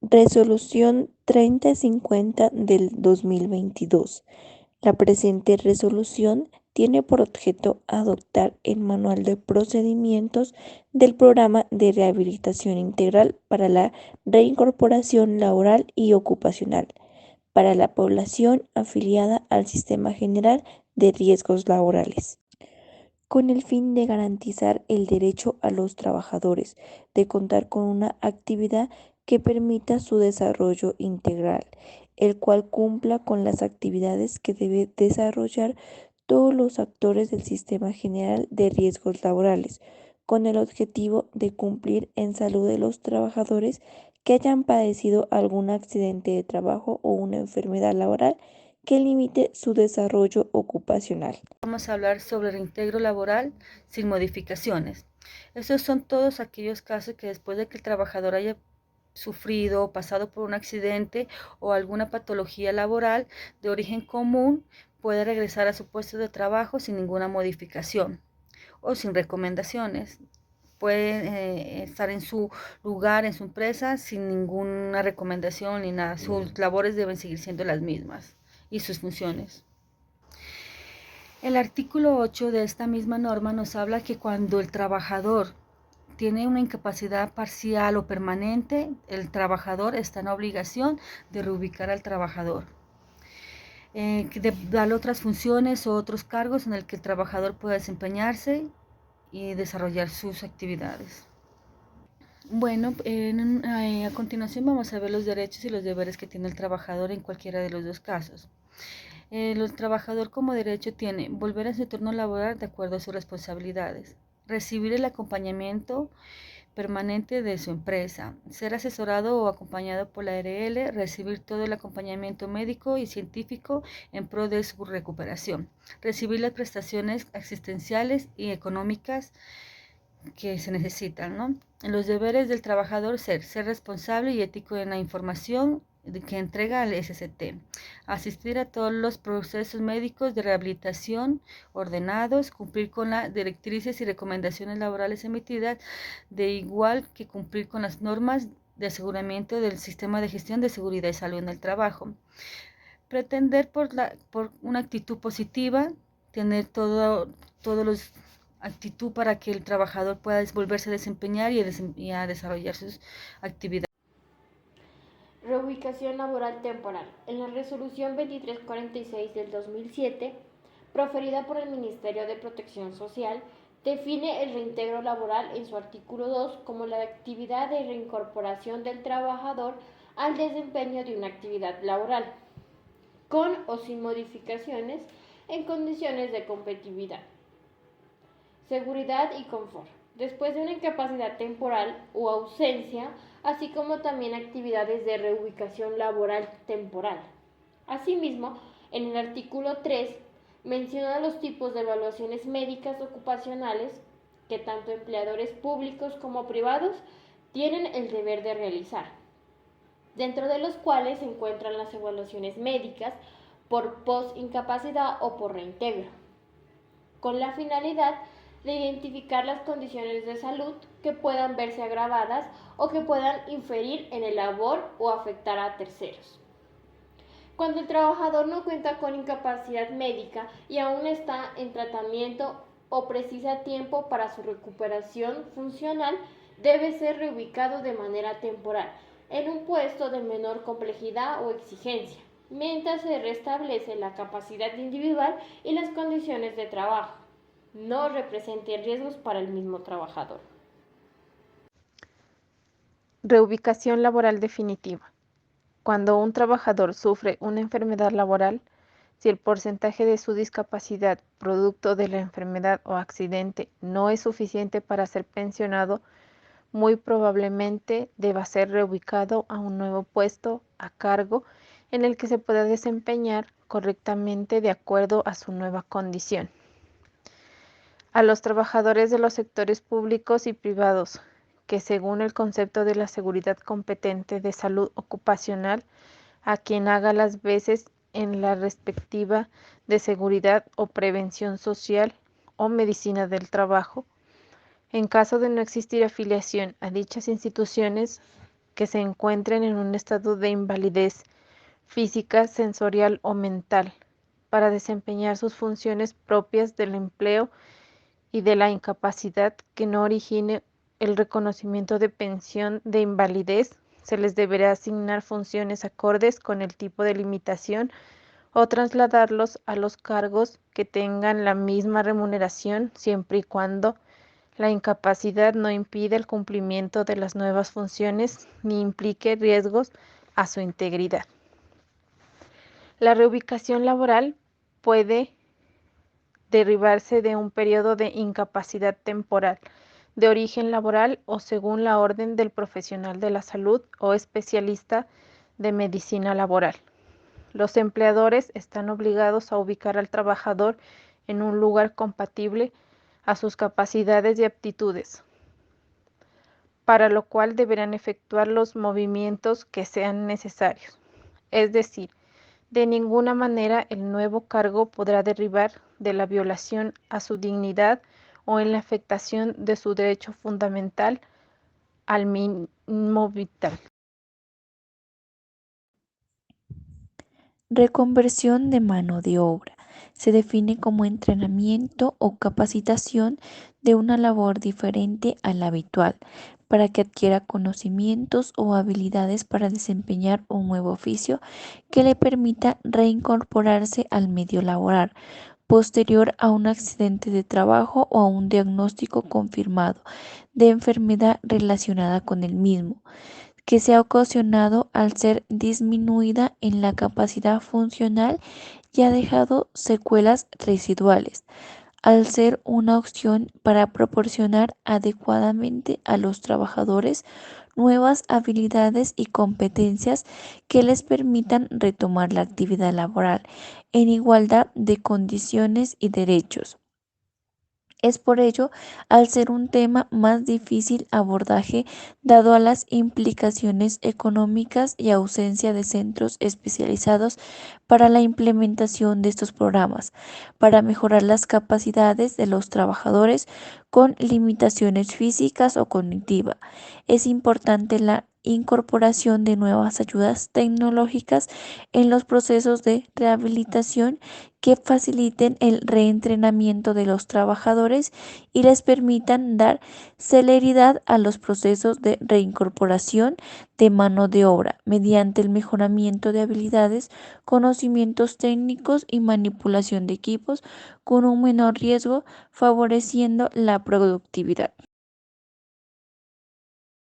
Resolución 3050 del 2022. La presente resolución tiene por objeto adoptar el Manual de Procedimientos del Programa de Rehabilitación Integral para la Reincorporación Laboral y Ocupacional para la población afiliada al Sistema General de Riesgos Laborales, con el fin de garantizar el derecho a los trabajadores de contar con una actividad que permita su desarrollo integral, el cual cumpla con las actividades que debe desarrollar todos los actores del Sistema General de Riesgos Laborales, con el objetivo de cumplir en salud de los trabajadores que hayan padecido algún accidente de trabajo o una enfermedad laboral que limite su desarrollo ocupacional. Vamos a hablar sobre reintegro laboral sin modificaciones. Estos son todos aquellos casos que después de que el trabajador haya sufrido o pasado por un accidente o alguna patología laboral de origen común, puede regresar a su puesto de trabajo sin ninguna modificación o sin recomendaciones. Puede estar en su lugar, en su empresa, sin ninguna recomendación ni nada. Sus labores deben seguir siendo las mismas y sus funciones. El artículo 8 de esta misma norma nos habla que cuando el trabajador tiene una incapacidad parcial o permanente, el trabajador está en obligación de reubicar al trabajador, de darle otras funciones o otros cargos en el que el trabajador pueda desempeñarse y desarrollar sus actividades. Bueno, a continuación vamos a ver los derechos y los deberes que tiene el trabajador en cualquiera de los dos casos. El trabajador como derecho tiene volver a su turno laboral de acuerdo a sus responsabilidades, recibir el acompañamiento permanente de su empresa, ser asesorado o acompañado por la ARL, recibir todo el acompañamiento médico y científico en pro de su recuperación, recibir las prestaciones asistenciales y económicas que se necesitan, ¿no? Los deberes del trabajador ser responsable y ético en la información que entrega al SCT, asistir a todos los procesos médicos de rehabilitación ordenados, cumplir con las directrices y recomendaciones laborales emitidas, de igual que cumplir con las normas de aseguramiento del sistema de gestión de seguridad y salud en el trabajo. Pretender por una actitud positiva, tener todos los actitud para que el trabajador pueda volverse a desempeñar y a desarrollar sus actividades. Reubicación laboral temporal. En la resolución 2346 del 2007, proferida por el Ministerio de Protección Social, define el reintegro laboral en su artículo 2 como la actividad de reincorporación del trabajador al desempeño de una actividad laboral, con o sin modificaciones, en condiciones de competitividad, seguridad y confort, después de una incapacidad temporal o ausencia, así como también actividades de reubicación laboral temporal. Asimismo, en el artículo 3 menciona los tipos de evaluaciones médicas ocupacionales que tanto empleadores públicos como privados tienen el deber de realizar, dentro de los cuales se encuentran las evaluaciones médicas por post-incapacidad o por reintegro, con la finalidad de identificar las condiciones de salud que puedan verse agravadas o que puedan inferir en el labor o afectar a terceros. Cuando el trabajador no cuenta con incapacidad médica y aún está en tratamiento o precisa tiempo para su recuperación funcional, debe ser reubicado de manera temporal en un puesto de menor complejidad o exigencia, mientras se restablece la capacidad individual y las condiciones de trabajo no representen riesgos para el mismo trabajador. Reubicación laboral definitiva. Cuando un trabajador sufre una enfermedad laboral, si el porcentaje de su discapacidad producto de la enfermedad o accidente no es suficiente para ser pensionado, muy probablemente deba ser reubicado a un nuevo puesto a cargo en el que se pueda desempeñar correctamente de acuerdo a su nueva condición. A los trabajadores de los sectores públicos y privados que según el concepto de la seguridad competente de salud ocupacional, a quien haga las veces en la respectiva de seguridad o prevención social o medicina del trabajo, en caso de no existir afiliación a dichas instituciones, que se encuentren en un estado de invalidez física, sensorial o mental para desempeñar sus funciones propias del empleo y de la incapacidad que no origine el reconocimiento de pensión de invalidez. Se les deberá asignar funciones acordes con el tipo de limitación o trasladarlos a los cargos que tengan la misma remuneración siempre y cuando la incapacidad no impida el cumplimiento de las nuevas funciones ni implique riesgos a su integridad. La reubicación laboral puede derivarse de un periodo de incapacidad temporal de origen laboral o según la orden del profesional de la salud o especialista de medicina laboral. Los empleadores están obligados a ubicar al trabajador en un lugar compatible a sus capacidades y aptitudes, para lo cual deberán efectuar los movimientos que sean necesarios. Es decir, de ninguna manera el nuevo cargo podrá derivar de la violación a su dignidad o en la afectación de su derecho fundamental al mínimo vital. Reconversión de mano de obra. Se define como entrenamiento o capacitación de una labor diferente a la habitual para que adquiera conocimientos o habilidades para desempeñar un nuevo oficio que le permita reincorporarse al medio laboral posterior a un accidente de trabajo o a un diagnóstico confirmado de enfermedad relacionada con el mismo que se ha ocasionado al ser disminuida en la capacidad funcional y ha dejado secuelas residuales, al ser una opción para proporcionar adecuadamente a los trabajadores nuevas habilidades y competencias que les permitan retomar la actividad laboral en igualdad de condiciones y derechos. Es por ello, al ser un tema más difícil abordaje, dado a las implicaciones económicas y ausencia de centros especializados para la implementación de estos programas, para mejorar las capacidades de los trabajadores con limitaciones físicas o cognitivas. Es importante la incorporación de nuevas ayudas tecnológicas en los procesos de rehabilitación que faciliten el reentrenamiento de los trabajadores y les permitan dar celeridad a los procesos de reincorporación de mano de obra mediante el mejoramiento de habilidades, conocimientos técnicos y manipulación de equipos con un menor riesgo, favoreciendo la productividad.